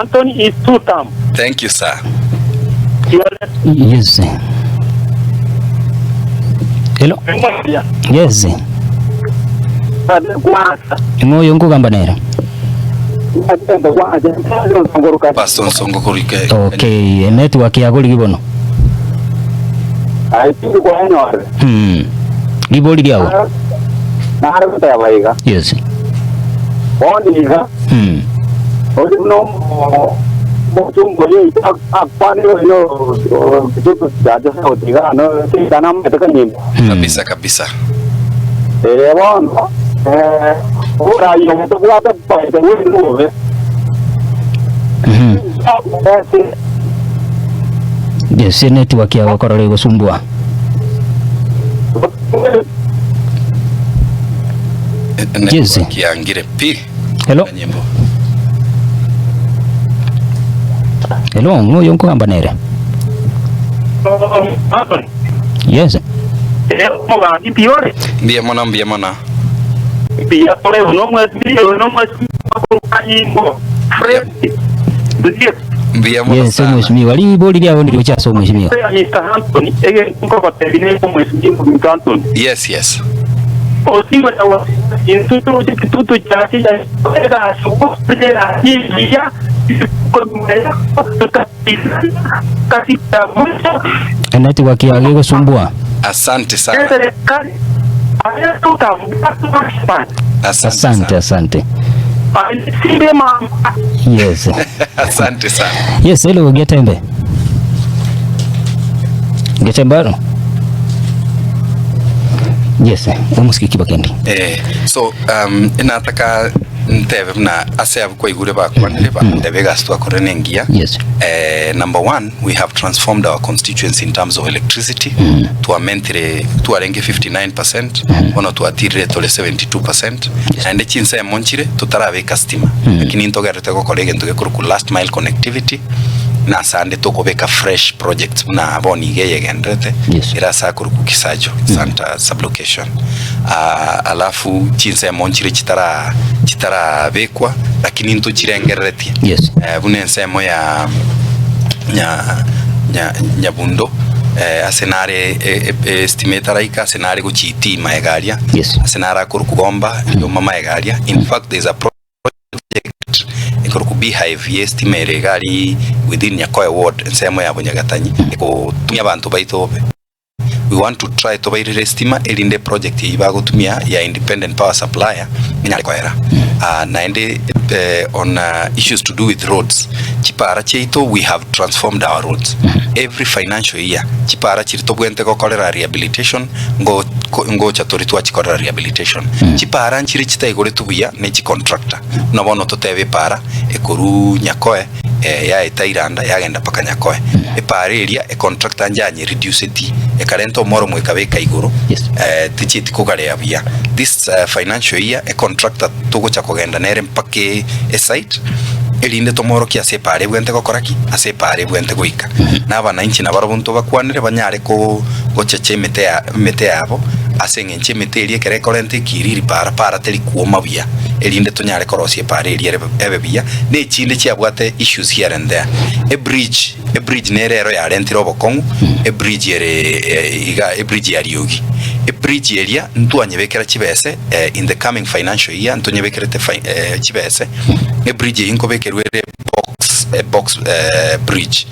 Anthony is two term. Thank you sir. Yes. Hello. Yes. Ngoyo ngugamba nera. Pastor Songo kurike. Okay, network ya goli gibono. Ai tu kwa enore. Giboli diawo. Na haraka ya baiga. Yes. Bondi ga. Odi no mo ngoye akpani yo kitu jaja sa odiga no kitana metaka ni. Kabisa kabisa. Bon. ora io non to guarda poi da dove Yes, network ya wakorole gusumbua. Yes. Kiangire pi. Hello. Hello, ngoyo nko ambanere. Yes. Mbia mona. Mbia pole no mas Mbia mona. Yes, mheshimiwa. Boli lya wondi licha so mheshimiwa. Yes. Otima wa instituto cha era suposta ya network ya gusumbua. Asante sana. Asante. Yes. Asante sana. Yes, hello Getembe. Getembaro. Yes, umuski Kibagendi. So nataka ntebe na asave kwa igure bakwa ndeba ndebe gastu akorenengia. Yes. Number one, we have transformed our constituency in terms of electricity to amentre to arenge 59%, ono to atire tole 72%, and chinsa ya monchire tutarabe customer. Lakini ntogarete ko kolege ntoge ku last mile connectivity na sande toko beka fresh project na boni geye gendrete ira sa ku kisajo santa sublocation. Alafu chinsa ya monchire chitara bekwa lakini nto chirengereti. Yes. Bune nsemo ya nyabundo asenare estimator ika asenare guchiti maegaria. Yes. Asenara kurukugomba yo mama egaria. In fact there is a project ikuruku beehive estimate gari within Nyakoe ward nsemo ya Bunyagatanyi iko tumya bantu baitobe. We want to try to buy estima elinde project ibagutumia ya independent power supplier Nyakoera. Na ende on issues to do with roads. Chipara cheito we have transformed our roads. Every financial year chipara chirito bwente ko kolera rehabilitation ngo chatoritu achikorera rehabilitation. Chipara nchiri chita igore tubuya ne chi contractor. Nobono totebe para ekoru Nyakoe ya etairanda yagenda paka Nyakoe. Epare area e contractor njanye reduce it ekarento moro mwekabeka igoro. Tichiti kugare abia. This financial year a contractor tugo chakogenda nere mpake a site elinde tomoro kia separe bwente kokoraki asepare bwente goika naba inchi na barabunto bakwanire banyare ko gocheche mete yabo asengenche mete elie kere korente kiriri para teli kuoma bia elinde tonyare korosie pare elie ebebia ne chinde chiabwate issues here and there. A bridge nerero ya rentiro bokongu a bridge ya Riogi. A bridge area ntuanyebekera chibese in the coming financial year ntonyebekerete chibese a bridge inkobekerwe box bridge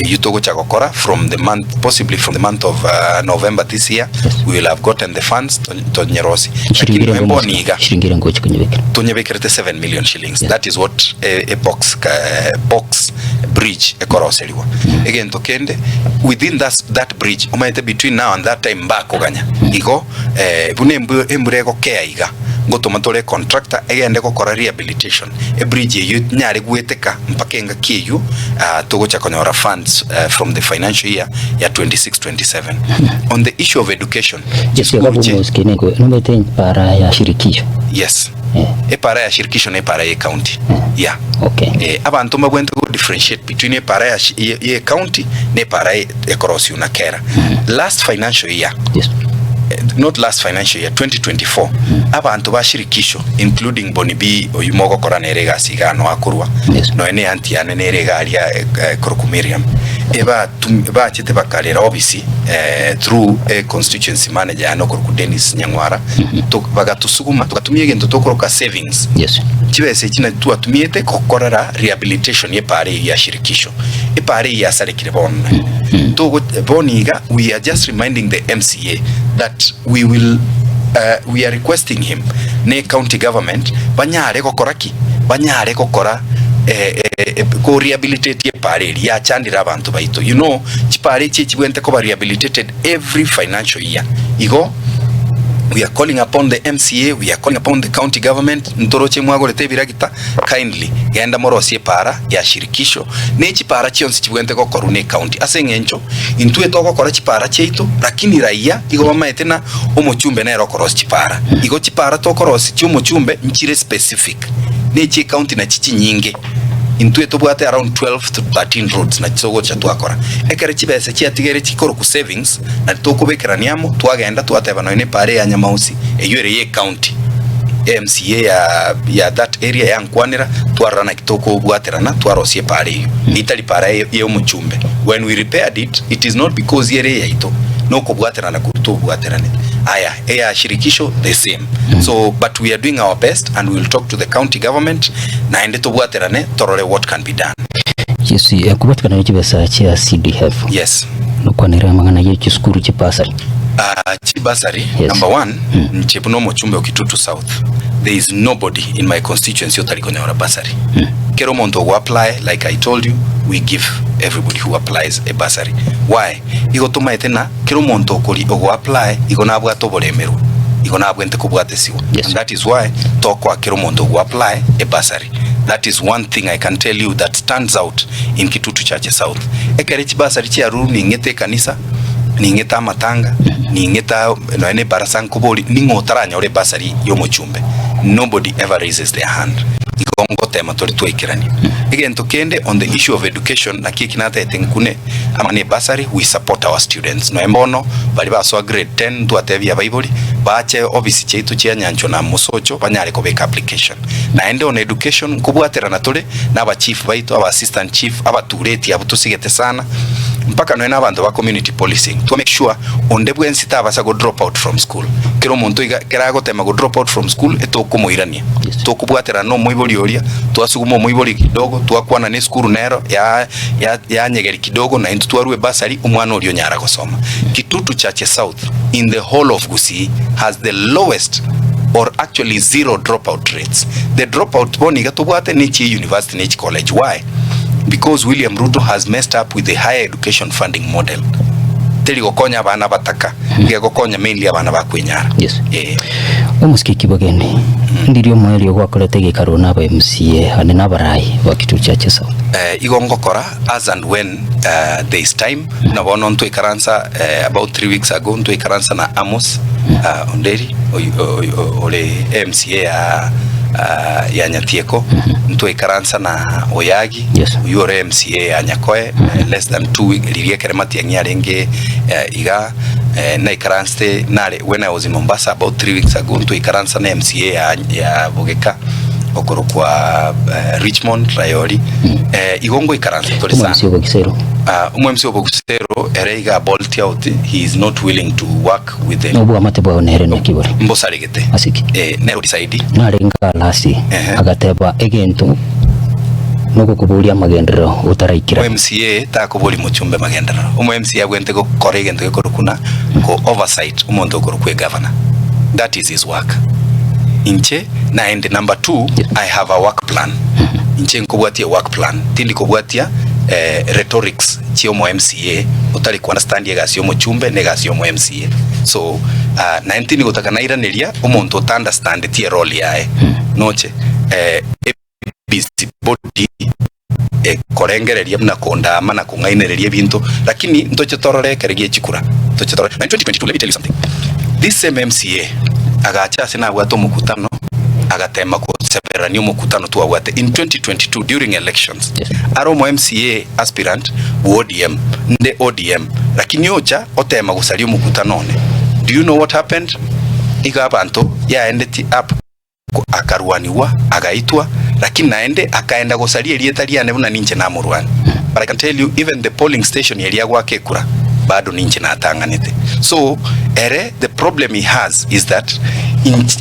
yutogo chakokora from the month, possibly from the month of November this year. We will have gotten the funds to Nyerosi. Tonyebekerete 7 million shillings. That is what a box bridge ekoroseliwa. Again tokende within that bridge umaite between now and that time bako ganya igo bune emburego kea iga ngotomatore contractor egende kokora rehabilitation a bridge youth nyari gweteka mpakenga kiyu togocha konyora funds from the financial year ya 26-27. On the issue of education, para ya shirikisho. Yes. Para ya shirikisho ne para ya county. Yeah. Okay. Abantu mbagwente go differentiate between para ya county ne para ya korosi una kera. Last financial year. Yes. Not last financial year 2024 abantu bashirikisho including Bonibi oyumogo kora nerega sigano akurwa no ene anti ane nerega alia Krokumiriam eba chete bakalera obisi through a constituency manager no Kroku Dennis Nyangwara to bagatusuguma tukatumie gento tokoroka savings. Yes. Chibese china tu atumiete kokorera rehabilitation ye pare ya shirikisho e pare ya sarekire bon to boniga. We are just reminding the MCA that we are requesting him ne county government banyare kokoraki banyare kokora ko rehabilitate ye pare ya chandira abantu baito chipare chibwente ko rehabilitated every financial year igo we are calling upon the MCA, we are calling upon the county government ntoroche mwagorete biragita kindly genda morosie para ya shirikisho nechi para chionsi chibwente gokoru ne county asengencho intue toko kora chipara cheito lakini raia igo mamaete na omochumbe na rokoros chipara igo chipara tokorosi chiomochumbe nchire specific nechi county na chichi nyinge intue tobwate around 12 to 13 roads na chisogo cha twakora ekere chibese chiatigere chikoro ku savings na tokubekeraniamo twagenda twateba no ine pare ya Nyamausi eyure ye county MCA ya that area ya Nkwanira twarana kitoko bwaterana twarosie pare itali pare ye omuchumbe. When we repaired it, it is not because area ito no kubwaterana kuruto bwaterane aya ya shirikisho the same. So but we are doing our best and we will talk to the county government na ende to bwaterane torore what can be done. Yes, kubatkana n'ikibasa cha CDF. Yes. Nokwanira mangana ye chiskuru chipasari. Chibasari, yes. Number one, Nchepuno Mochumbe Okitutu South. There is nobody in my constituency otalikone ora basari. Kero monto who apply, like I told you, we give everybody who applies a basari. Why? Igo tuma etena, kero monto okori who apply, igo na abwa tobolemeru. Igo na abwente kubwate siwa. Yes. And that is why tokwa kero monto who apply a basari. That is one thing I can tell you that stands out in Kitutu Church South. Ekere chibasari chia ruru ni ngete kanisa, ni ngeta matanga, ni ngeta no ene barasan kuboli, ni ngotaranya ore basari yomochumbe. Nobody ever raises their hand. Igongo tema tori tuikirani. Again, tokende on the issue of education, na kikinata etenkune, amane basari, we support our students. No embono, bali baswa grade 10, tuatevi ya Bible, baache obisi cheitu chia nyancho na musocho, banyare kubeka application. Na ende on education, kubuatera na tole, na aba chief baitu, aba assistant chief, aba tureti, aba tusigete sana, mpaka noena abantu ba community policing. To make sure, ondebu ensita abasa go drop out from school. Kero monto kerago tema go drop out from school, eto kumo irania. To kubuatera no muiboli oria, tuasugumo muiboli kidogo, tuakwana ne skuru nero, ya nyegeri kidogo, na intu tuarue basari, umwano orio nyara gosoma. Kitutu Church South, in the whole of Gusii, has the lowest or actually zero dropout rates. The dropout boni gatubuate nichi university, nichi college. Why? Because William Ruto has messed up with the higher education funding model. Teli gokonya bana bataka, gokonya mainly abana bakwenyara. Yes. Umuski Kibagende. Ndirio mweli ogwakorete gikarona ba MCA ane nabarai wa Kitutu Church South. Igongokora as and when there is time. Na bono nto ikaransa about 3 weeks ago nto ikaransa na Amos Onderi ole MCA ya Nyatieko. Nto ikaransa na Oyagi. Yes. Uyore MCA ya Nyakoe less than 2 weeks lirie keremati ngiarenge iga na ikaranste nare when I was in Mombasa about 3 weeks ago nto ikaransa na MCA ya Bogeka okoro kwa Richmond Rayoli igongo ikaransa tole sana umwemsi obogusero ereiga bolt out. He is not willing to work with them no amate bwa nere nakibore mbosarigete asiki nero decide narenga lasi agateba egento nuko kubulia magendero utaraikira MCA ta kubuli muchumbe magendero MCA gwente go koregento go korukuna go oversight umondo go kwe governor. That is his work inche na and number 2 yes. I have a work plan inche nkobwatia work plan tindi kobwatia rhetorics chio mo MCA utali ku understand yegasio mo chumbe negasio mo MCA so 19 gotaka naira neria umuntu to understand tie role yae noche body korengereria na konda mana kungainereria bintu lakini ntoche torore keregie chikura ntoche torore 2022. Let me tell you something. This same MCA agacha sina gwato mukutano agatema ko severani mukutano tu awate in 2022 during elections. Yes. Aromo MCA aspirant ODM nde ODM lakini ocha otema gusali mukutano ne. Do you know what happened? Iga abantu ya endeti up akaruaniwa agaitwa lakini naende akaenda gosalia lietalia nebuna ninche na murwani. But I can tell you even the polling station yelia gwake kura bado ninche na atanganete. So the problem he has is that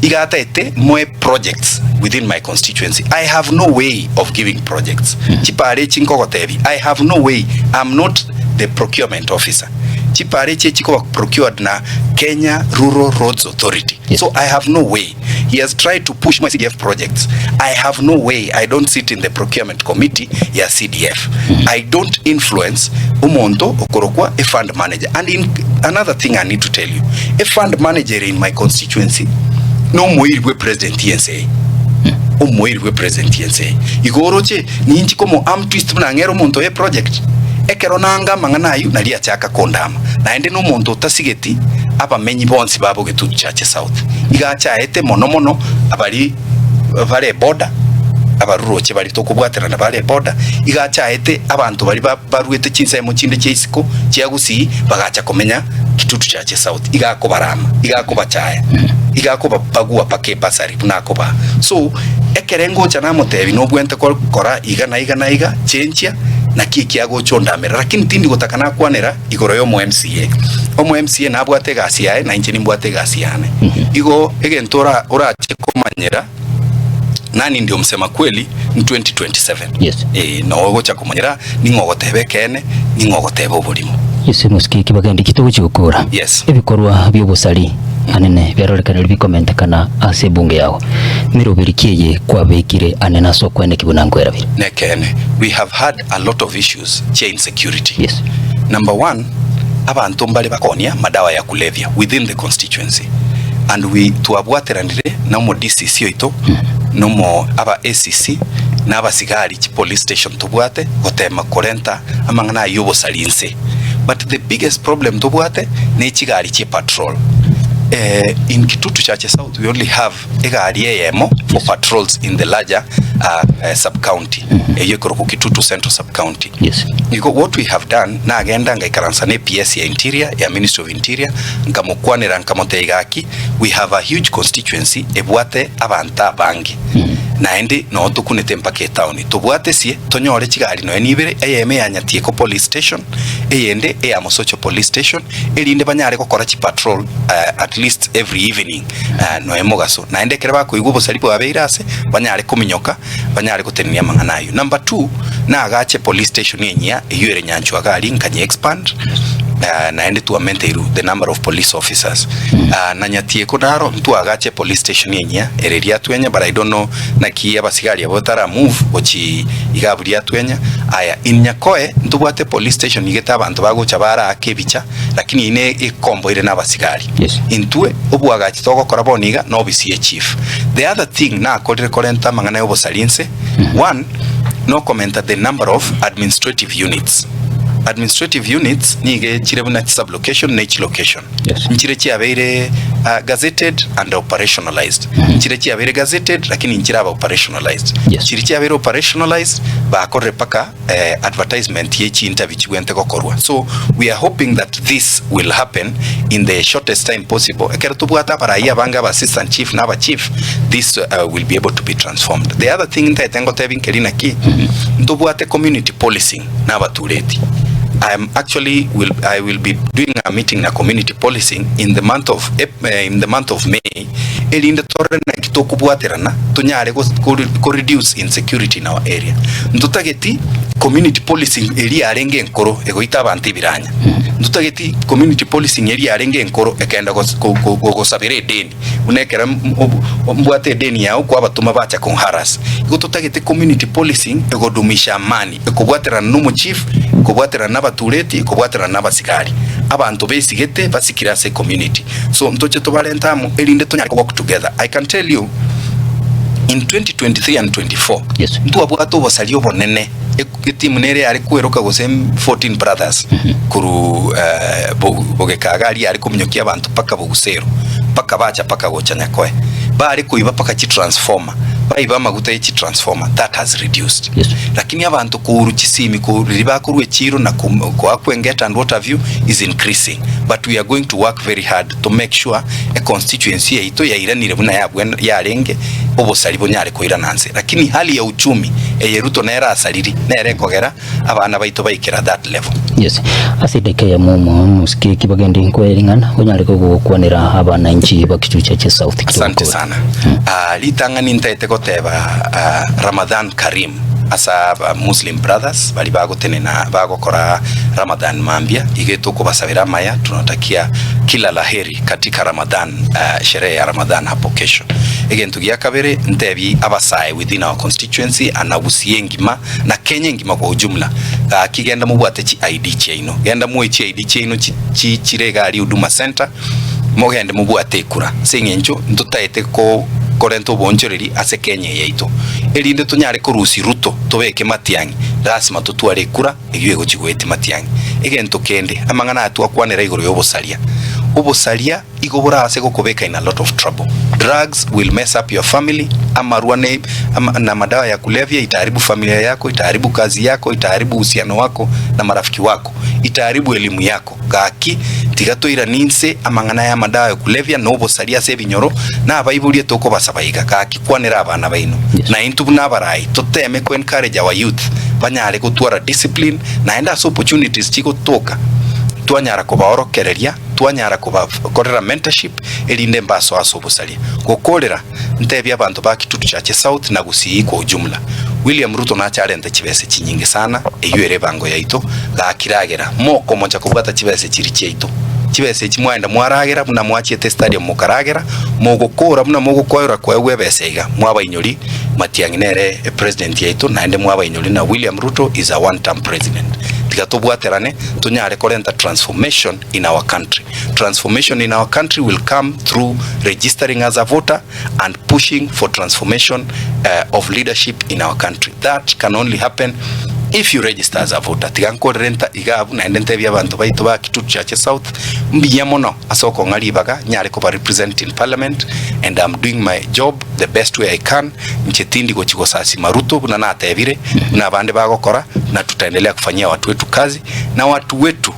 igata ete more projects within my constituency. I have no way of giving projects. Chipare chinkogotevi. I have no way. I'm not the procurement officer. Chipare chiko procured na Kenya Rural Roads Authority. Yes. So I have no way. He has tried to push my CDF projects. I have no way. I don't sit in the procurement committee ya CDF. I don't influence umonto okorokwa a fund manager. And in another thing I need to tell you, a fund manager in my constituency no moirwe president yense omoirwe president yense igoroche ninchi komo am twist mna ngero muntu e project ekero nanga mangana yu nali achaka kondama naende no muntu tasigeti abamenyi bonsi babo Gitutu Church South igacha ete mono abali vale border abaruroche bali tokubwatera na bale border igacha ete abantu bali baruete chinsa mu chinde cheisiko chiagusi bagacha komenya Gitutu Church South igako barama igako bachaya igako bagua pake basari bunakoba so ekerengo chana motebi no bwente kora iga chenchia na kiago chondamera lakini tindi gotakana kwanera igoro yo mu MCA na bwate gasi yae na inchini bwate gasi yane igo egentora orache komanyera nani ndio msema kweli ni 2027 yes no gocha komanyera ningogotebe kene ningogotebe obulimo ese muski Kibagende kitogo chigukura yes ebikorwa by'obusali anene byarorekanira bikomentekana ase bunge yawo mirobirikiye kwabekire anena so kwene kibunangwera bire nekene we have had a lot of issues chain security yes number 1 abantu mbali bakonia madawa ya kulevya within the constituency and we tuabwateranire na mo DCC ito no mo aba ACC na aba sigari chi police station tubwate gotema 40 amangana yobo salinse but the biggest problem tubwate ne chigari chi patrol in Gitutu Church South we only have egari yemo for patrols in the larger sub-county yekoro Gitutu Central sub-county yes what we have done na agenda ngaikaransa ne PS ya Interior ya Ministry of Interior ngamukwanira nkamoteigaki we have a huge constituency ebwate abanta bangi naende no tukunete mpake town tubwate sie tonyore chigari no enibere eyeme yanyatie ko police station eyende eyamosocho police station elinde banyare kokora chi patrol at least every evening no emogaso naende kereba ko igubo salipo abeirase banyare kuminyoka banyare kutenania manganayo number 2 na agache police station yenya eyure nyanchwa gali nkanye expand naende tu amenteru the number of police officers na nyatie kodaro mtu agache police station yenya ereria twenya but I don't know na kia basigari abotara move ochi igaburia twenya aya inyakoe ntubwate police station igeta abantu bagocha bara akebicha lakini ine ikombo ire nabasigari yes intue obu agachi toko koraboniga no bisiye chief the other thing na kodire korenta mangana yobo salinse one no comment the number of administrative units nige chirebuna sublocation na each location yes nchire chiabeire gazetted and operationalized nchire chiabeire gazetted lakini nchira ba operationalized yes nchire chiabeire operationalized ba korre paka advertisement yechi interview chigwente kokorwa so we are hoping that this will happen in the shortest time possible ekertubwata para ya banga ba assistant chief na ba chief this will be able to be transformed the other thing that tengo tebin kelina ki ndubwate community policing na batureti I will be doing a meeting na community policing in the month of May elinde torre na kitokubwaterana tunyare ko reduce insecurity in our area ndutageti community policing eri arenge nkoro egoita abantu ibiranya ndutageti community policing eri arenge nkoro ekenda go sabire deni unekera mbwate deni yao kwa batuma bacha kon haras igotutageti community policing egodumisha amani ekubwaterana no chief kubwaterana n'abatureti kubwaterana n'abasigari abantu besigete basikirase community so ntoche tobalentamu elinde tonyaka work together. I can tell you in 2023 and 24 yes ntu abwato bosalio bonene etimu nere ari kweruka gose 14 brothers kuru bogekagari ari kumnyokia abantu paka bogusero paka bacha paka gochanya kwe bari kuiba paka chi transformer baiba maguta chi transformer that has reduced yes lakini abantu kuru chisimi kuriba kuru echiro na kwa kwengeta and what have you is increasing but we are going to work very hard to make sure a constituency ito yairanire buna ya renge obosali bonyare koirananse lakini hali ya uchumi eyeruto nera asaliri nere kogera abana baito baikira that level yes asideke ya muski Kibagende nkwelingana onyare ko kwanira abana nchi ba Gitutu Church South asante sana litanga nintete goteba Ramadan Karim asa Muslim brothers bali bagotene na bagokora Ramadan mambia igeto kubasabira maya. Tunatakia kila laheri katika Ramadan, sherehe ya Ramadan hapo kesho. Egentu gia kabere ntebi abasai within our constituency anabusiye ngima na Kenya ngima kwa ujumla. Kigenda mubwate chi ID chaino genda muwe chi ID chaino chirega ali Huduma Center mogende mubwate kura sengencho ntutaete ko korento bonjoreri ase Kenya yaito elinde tunyare kurusi Ruto tobeke Matiang'i rasima tutware kura egiwe chigwete Matiang'i egento kende amangana atwakwanera igoro yobosalia obosalia igobora ase gokobeka in a lot of trouble. Drugs will mess up your family. Amaruane na madawa ya kulevya itaharibu familia yako, itaharibu kazi yako, itaharibu uhusiano wako na marafiki wako, itaharibu elimu yako. Gaki tigato iraninse amangana ya madawa ya kulevya no bosalia se binyoro na abayibulie toko basabayiga gaki kwanera abana baino. Yes. Na intu nabarai toteme ku encourage our youth banyare gutwara discipline na enda opportunities chiko toka twanyara kubaorokereria twanyara kubakorera mentorship elinde mbaso asobusalia gokorera ntebya abantu bakitutu chache South na Gusii kwa ujumla. William Ruto na charente chibese chinyingi sana eyuere bango yaito gakiragera moko moja kubata chibese chiri cheito chibese chimwenda mwaragera muna mwachete stadium mukaragera mogokora muna mogokoira kwa webesega mwabayinyori Matiang'i nere president yaito naende mwabayinyori na William Ruto is a one term president. Tigatobwaterane tunyare korenta transformation in our country. Transformation in our country will come through registering as a voter and pushing for transformation of leadership in our country. That can only happen if you register as a voter. Tigankorenta igabu na endente bya bantu baito ba kitutu chache South mbiyamono asoko ngalibaga nyare ko represent in parliament and I'm doing my job the best way I can. Mchetindi go chigosasi Maruto na natebire na bande bagokora na tutaendelea kufanyia watu wetu kazi na watu wetu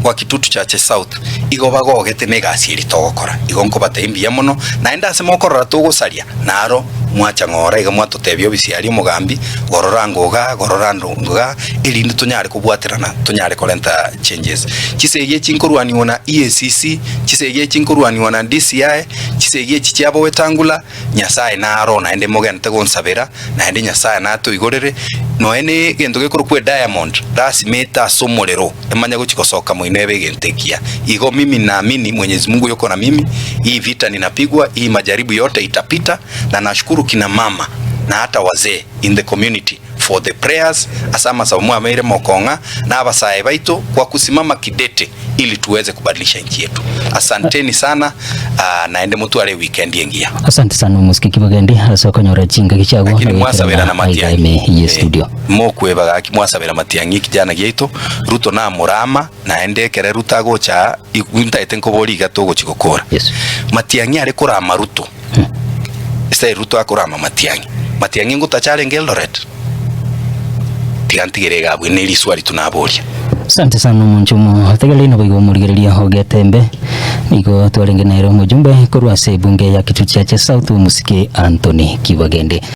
wa kitutu chache South igo bagogete negasi litogokora igo nkobate imbia muno na enda se mokora tugosaria naro mwacha ngora iga mwatotebyo bisiari mugambi gororanga ilinde tunyare kubwaterana tunyare kolenta changes chisege chinkorwani wona EACC chisege chinkorwani wona DCI chisege chichabo wetangula nyasaye naro na ende mogente gonsabera na ende nyasaye nato igorere no ene gendo gekuru kwe Diamond rasimeta somorero emanya guchikosoka moinebe gentekia igo mimi naamini Mwenyezi Mungu yuko na mimi. Hii vita ninapigwa, hii majaribu yote itapita, na nashukuru kina mama na hata wazee in the community for the prayers asama sababu ameire mokonga na abasaye baito kwa kusimama kidete ili tuweze kubadilisha nchi yetu. Asanteni sana naende mtu ale weekend yengia. Asante sana musikiki bagendi asoko nyora jinga kichago lakini mwasabera na Matiang'i studio mokweba gaki mwasabera Matiang'i kijana gyeito Ruto na Murama naende kere rutago cha ikunta etenkobori gatogo chikokora. Yes. Matiang'i ale kurama Ruto sai Ruto akurama Matiang'i ngutachale Eldoret tigantigirega bwineri swali tunaboria. Asante sana munchumu tegelino bigo murigereria hogetembe niko twarengenero mujumbe kurwa se bunge ya kitutu chache South musike Anthony Kibagende.